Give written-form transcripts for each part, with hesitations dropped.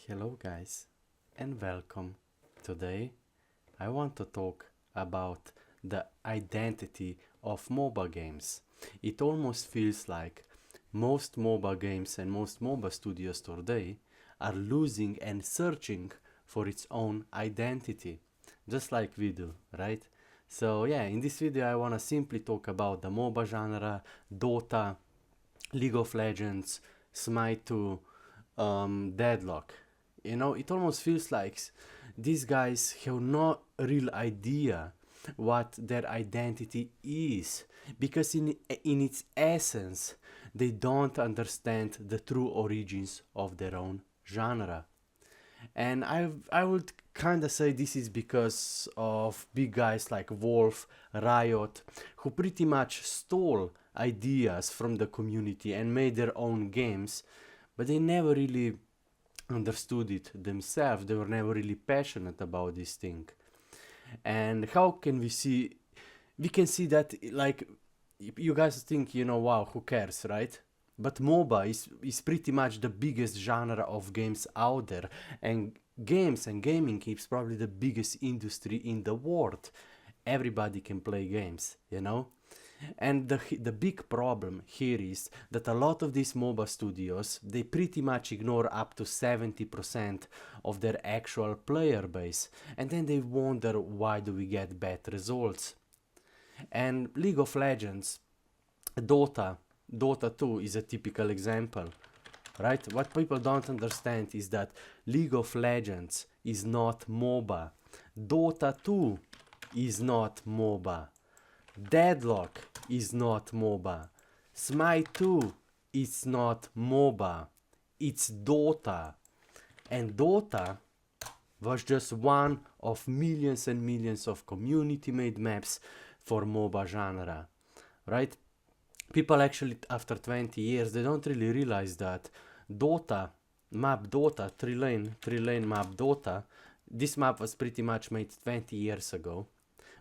Hello guys and welcome. Today I want to talk about the identity of MOBA games. It almost feels like most MOBA games and most MOBA studios today are losing and searching for its own identity, just like we do, right? So yeah, in this video I want to simply talk about the MOBA genre, Dota, League of Legends, Smite 2, Deadlock. You know, it almost feels like these guys have no real idea what their identity is, because in its essence they don't understand the true origins of their own genre. And I would kind of say this is because of big guys like Wolf, Riot, who pretty much stole ideas from the community and made their own games, but they never really understood it themselves. They were never really passionate about this thing. And how can we see? We can see that, like, you guys think, you know, wow, who cares, right? But MOBA is pretty much the biggest genre of games out there, and games and gaming is probably the biggest industry in the world. Everybody can play games, you know. And the big problem here is that a lot of these MOBA studios, they pretty much ignore up to 70% of their actual player base, and then they wonder why do we get bad results. And League of Legends, Dota 2 is a typical example, right? What people don't understand is that League of Legends is not MOBA. Dota 2 is not MOBA. Deadlock is not MOBA. Smite 2 is not MOBA. It's Dota. And Dota was just one of millions and millions of community-made maps for MOBA genre, right? People actually, after 20 years, they don't really realize that Dota, map Dota, 3-lane map Dota, this map was pretty much made 20 years ago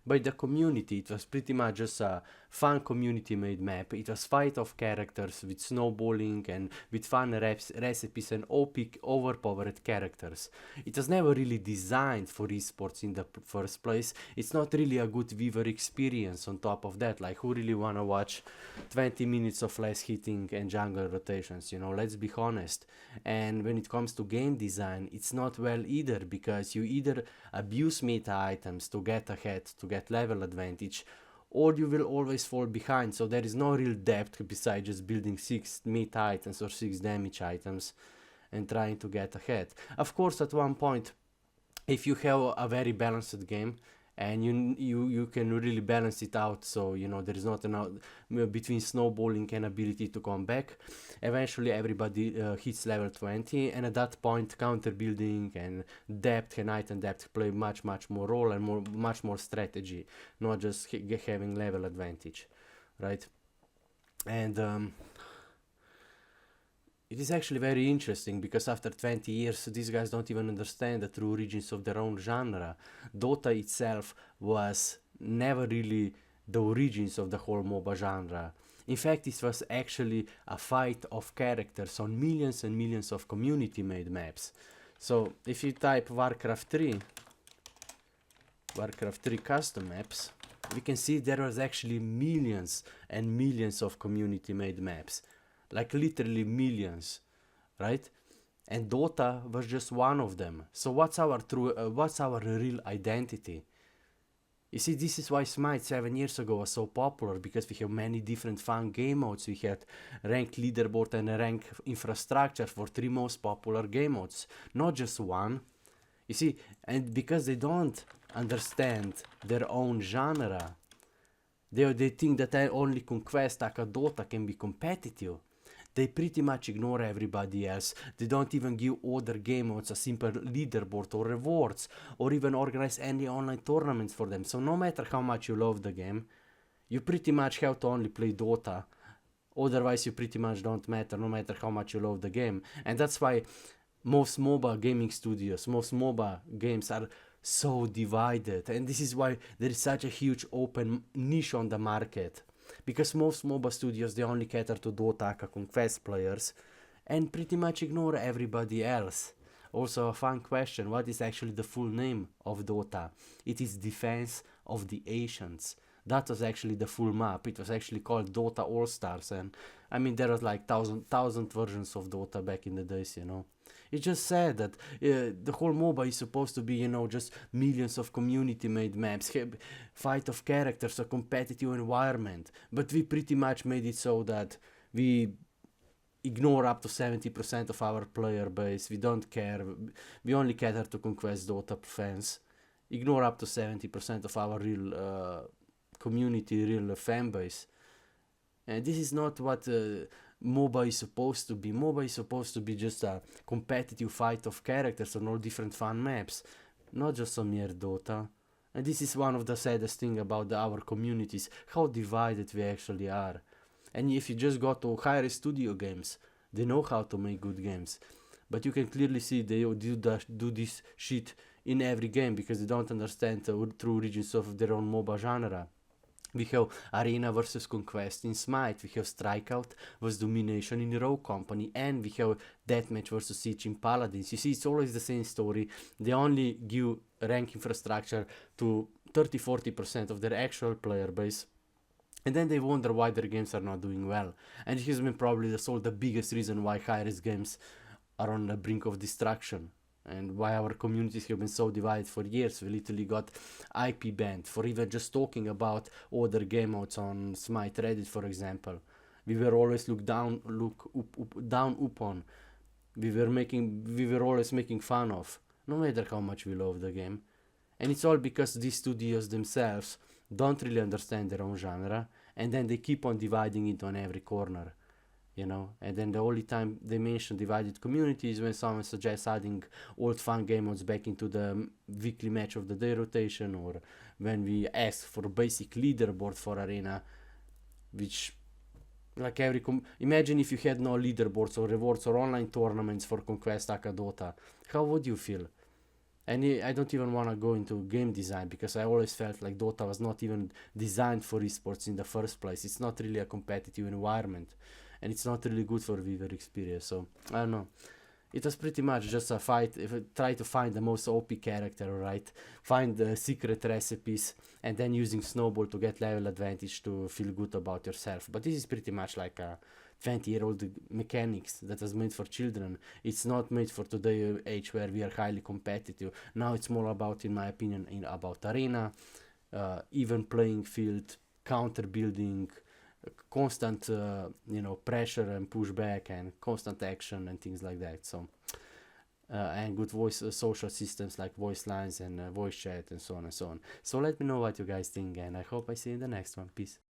by the community. It was pretty much just a fun community-made map. It was fight of characters with snowballing and with fun recipes and overpowered characters. It was never really designed for esports in the first place. It's not really a good viewer experience on top of that. Like, who really wanna watch 20 minutes of less hitting and jungle rotations, you know? Let's be honest. And when it comes to game design, it's not well either, because you either abuse meta items to get ahead, to get level advantage, or you will always fall behind. So there is no real depth besides just building 6 meta items or 6 damage items and trying to get ahead. Of course, at one point, if you have a very balanced game and you can really balance it out, so you know there is not enough between snowballing and ability to come back, eventually everybody hits level 20, and at that point counter building and depth and item depth play much more role and much more strategy, not just having level advantage, right? And it is actually very interesting, because after 20 years these guys don't even understand the true origins of their own genre. Dota itself was never really the origins of the whole MOBA genre. In fact, it was actually a fight of characters on millions and millions of community-made maps. So if you type Warcraft 3 custom maps, we can see there was actually millions and millions of community-made maps. Like literally millions, right? And Dota was just one of them. So what's our real identity? You see, this is why Smite 7 years ago was so popular, because we have many different fun game modes. We had ranked leaderboard and a rank infrastructure for 3 most popular game modes, not just one. You see, and because they don't understand their own genre, they think that only Conquest, Aka Dota can be competitive. They pretty much ignore everybody else. They don't even give other game modes a simple leaderboard or rewards, or even organize any online tournaments for them. So no matter how much you love the game, you pretty much have to only play Dota. Otherwise you pretty much don't matter, no matter how much you love the game. And that's why most MOBA gaming studios, most MOBA games are so divided. And this is why there is such a huge open niche on the market. Because most MOBA studios, they only cater to Dota, Conquest players, and pretty much ignore everybody else. Also a fun question, what is actually the full name of Dota? It is Defense of the Ancients. That was actually the full map. It was actually called Dota All Stars, and I mean there was like thousand versions of Dota back in the days, you know. It's just sad that the whole MOBA is supposed to be, you know, just millions of community-made maps, fight of characters, a competitive environment. But we pretty much made it so that we ignore up to 70% of our player base. We don't care. We only cater to conquest Dota fans. Ignore up to 70% of our real community, real fan base. And this is not what MOBA is supposed to be. MOBA is supposed to be just a competitive fight of characters on all different fun maps, not just some mere Dota. And this is one of the saddest thing about our communities, how divided we actually are. And if you just go to higher studio games, they know how to make good games. But you can clearly see they do this shit in every game because they don't understand the true origins of their own MOBA genre. We have Arena versus Conquest in Smite, we have Strikeout versus Domination in Rogue Company, and we have Deathmatch versus Siege in Paladins. You see, it's always the same story. They only give rank infrastructure to 30-40% of their actual player base, and then they wonder why their games are not doing well. And it has been probably the biggest reason why high-risk games are on the brink of destruction. And why our communities have been so divided for years. We literally got IP banned for even just talking about other game modes on Smite Reddit, for example. We were always looked down upon. We were always making fun of, no matter how much we love the game. And it's all because these studios themselves don't really understand their own genre, and then they keep on dividing it on every corner. You know, and then the only time they mention divided communities when someone suggests adding old fun game modes back into the weekly match of the day rotation, or when we ask for a basic leaderboard for Arena, which, like imagine if you had no leaderboards or rewards or online tournaments for Conquest Aka Dota, how would you feel? And I don't even want to go into game design because I always felt like Dota was not even designed for esports in the first place. It's not really a competitive environment. And it's not really good for viewer experience, so I don't know. It was pretty much just a fight. If I try to find the most OP character, right? Find the secret recipes, and then using Snowball to get level advantage to feel good about yourself. But this is pretty much like a 20-year-old mechanics that was made for children. It's not made for today's age where we are highly competitive. Now it's more about, in my opinion, about arena, even playing field, counter building, constant pressure and pushback and constant action and things like that. So and good voice social systems like voice lines and voice chat and so on and so on. So let me know what you guys think, and I hope I see you in the next one. Peace.